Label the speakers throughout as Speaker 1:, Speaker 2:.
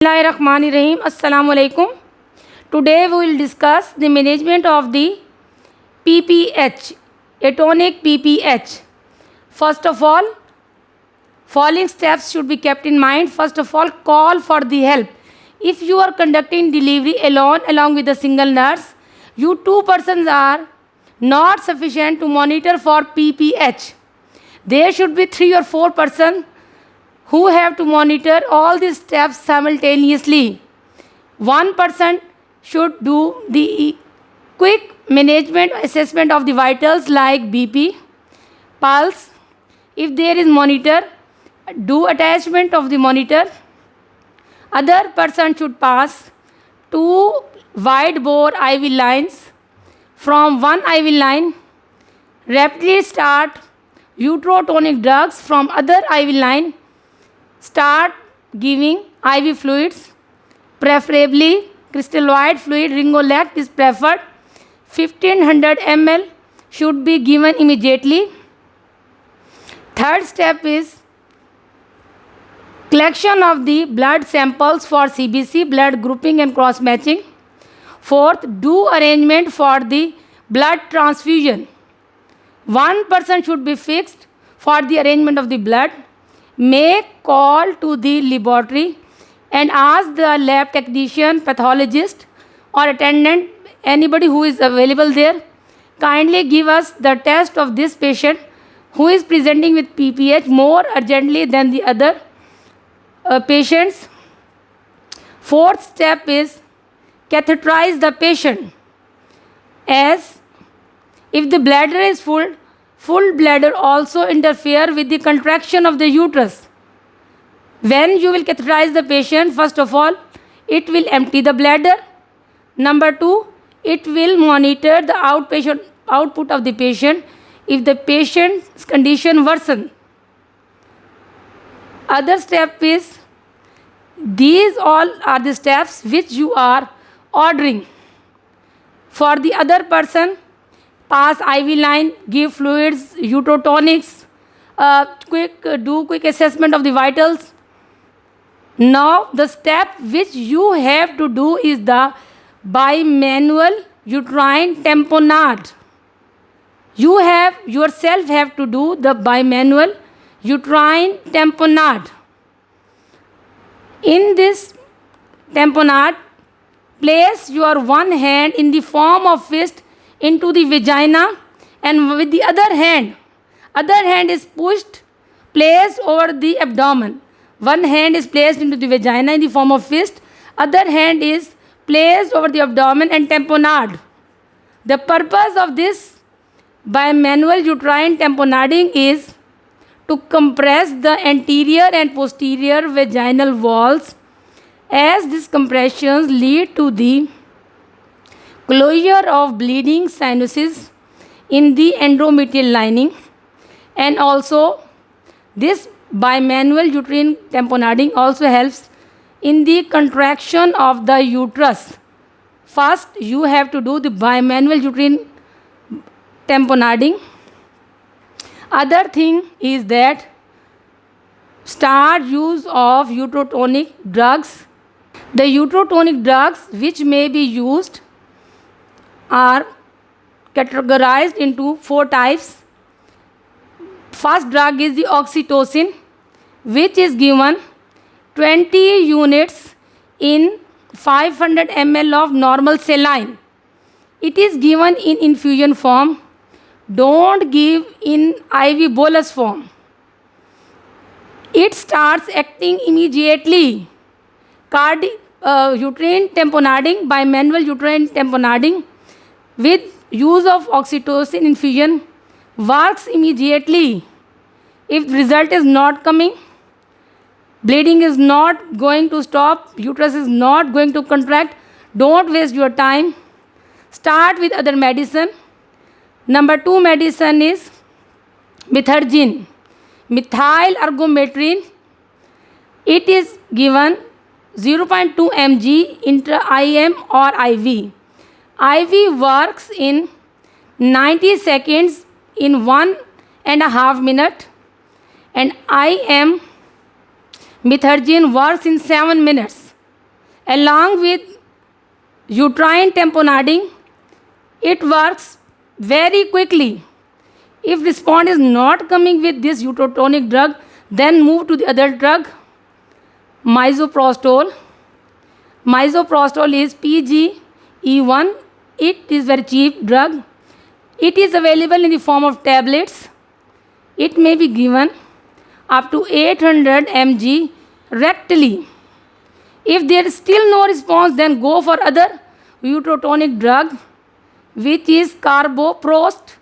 Speaker 1: Bismillahirrahmanirrahim. Assalamu alaikum. Today we will discuss the management of the PPH, atonic PPH. First of all, following steps should be kept in mind. First of all, call for the help. If you are conducting delivery alone along with a single nurse, you two persons are not sufficient to monitor for PPH. There should be 3 or 4 persons who have to monitor all these steps simultaneously. One person should do the quick management assessment of the vitals like BP, pulse. If there is monitor, do attachment of the monitor. Other person should pass 2 wide bore IV lines. From one IV line, rapidly start uterotonic drugs. From other IV line, start giving IV fluids, preferably crystalloid fluid. Ringolect is preferred. 1500 ml should be given immediately. Third step is collection of the blood samples for CBC, blood grouping and cross matching. Fourth, do arrangement for the blood transfusion. One person should be fixed for the arrangement of the blood. Make call to the laboratory and ask the lab technician, pathologist or attendant, anybody who is available there, kindly give us the test of this patient who is presenting with PPH more urgently than the other patients. Fourth step is catheterize the patient, as if the bladder is full bladder also interfere with the contraction of the uterus. When you will catheterize the patient, first of all, it will empty the bladder. Number 2, it will monitor the output of the patient if the patient's condition worsen. Other step is, these all are the steps which you are ordering. For the other person, pass IV line, give fluids, uterotonics, do quick assessment of the vitals. Now the step which you have to do is the bimanual uterine tamponade. You yourself have to do the bimanual uterine tamponade. In this tamponade, place your one hand in the form of fist into the vagina, and with the other hand is placed over the abdomen. One hand is placed into the vagina in the form of fist, other hand is placed over the abdomen and tamponade. The purpose of this bimanual uterine tamponading is to compress the anterior and posterior vaginal walls, as these compressions lead to the closure of bleeding sinuses in the endometrial lining. And also this bimanual uterine tamponading also helps in the contraction of the uterus. First you have to do the bimanual uterine tamponading. Other thing is that start use of uterotonic drugs. The uterotonic drugs which may be used are categorized into 4 types. First drug is the oxytocin, which is given 20 units in 500 ml of normal saline. It is given in infusion form. Don't give in IV bolus form. It starts acting immediately. Uterine tamponading, bimanual uterine tamponading with use of oxytocin infusion works immediately. If result is not coming, bleeding is not going to stop, uterus is not going to contract, don't waste your time. Start with other medicine. Number 2 medicine is Mithardin, methyl argometrine. It is given 0.2 mg intra-IM or IV. IV works in 90 seconds in 1.5 minutes, and IM Mithardin works in 7 minutes. along with uterine tamponading. It works very quickly. If response is not coming with this uterotonic drug, then move to the other drug, misoprostol. Misoprostol is PGE1. It is very cheap drug. It is available in the form of tablets. It may be given up to 800 mg rectally. If there is still no response, then go for other uterotonic drug, which is carboprost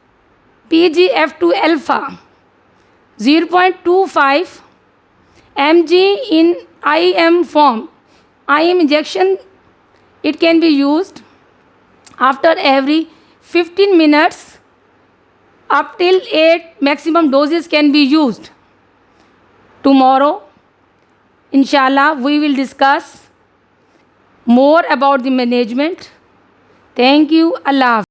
Speaker 1: PGF2 alpha, 0.25 mg in IM form. IM injection, it can be used after every 15 minutes. Up till 8 maximum doses can be used. Tomorrow, inshallah, we will discuss more about the management. Thank you. Allah Hafiz.